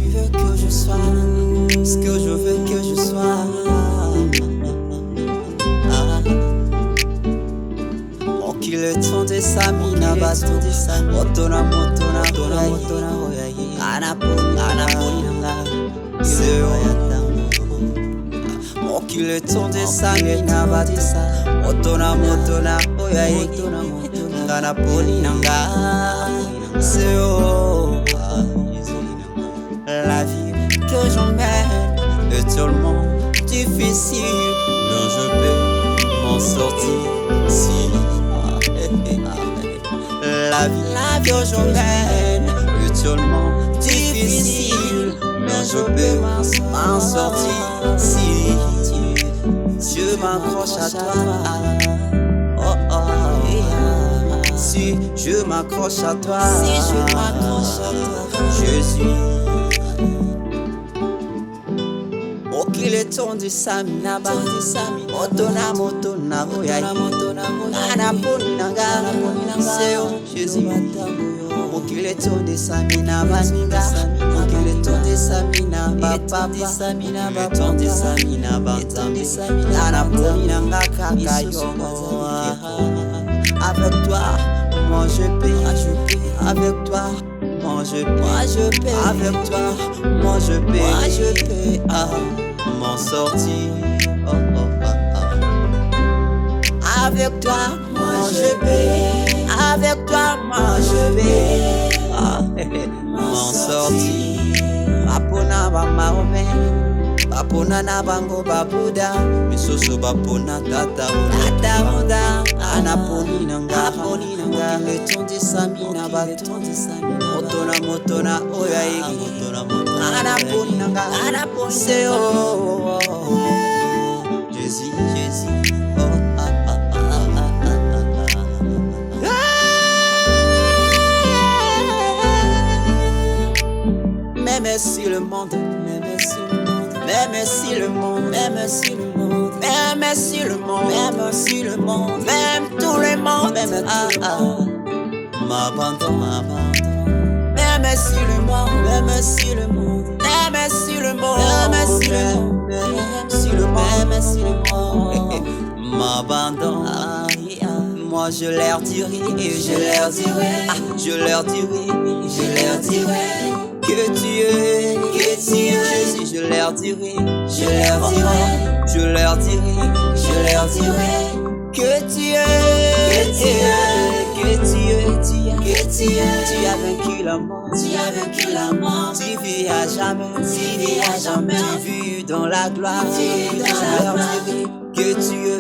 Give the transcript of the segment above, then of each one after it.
veux que je sois, ce que je veux que je sois. Mokile tonde samina bato, motona oyaye, anaponi nanga, seo mokile tonde samina bato, motona oyaye, anaponi nanga, seo. La vie que j'emmène est tellement difficile, mais je peux m'en sortir si. La vie que j'emmène est tellement difficile, mais je peux m'en sortir si je m'accroche à toi. Oh oh, si je m'accroche à toi, Jésus. Mokile tonde samina bato, motona oyaye, anaponi nanga, seo Jésus. Mokile tonde samina baninga, mokile tonde samina papa, mokile tonde samina banzambe, anaponi nanga kaka yo. Avec toi, moi je paie, avec toi. Moi je paie, avec toi, moi je paie, m'en sortir. Oh, oh, oh, oh. Avec toi, moi je paie, avec toi, moi je paie, m'en sortir. Bapona ba Mahomet, bapona na bango babuda, misoso bapona tata muda, anaponi nanga, mokile tonde samina bato, motona oyaye, anaponi nanga, seo Jésus. Oh, même si le monde, même si le monde, même tout le monde, m'abandonne. Même si le monde m'abandonne, moi je leur dirai, je leur dirai que tu es, Jésus, je leur dirai que tu as vaincu la mort, tu vis à jamais, tu vis dans la gloire, je leur dirai que tu es,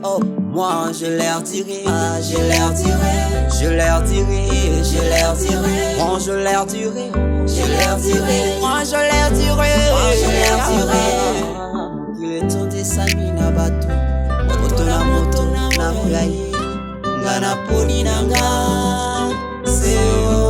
oh, moi je leur dirai, moi je leur dirai, qu'il est temps de samina bato, motona oyaye, ngana poni nanga, seo.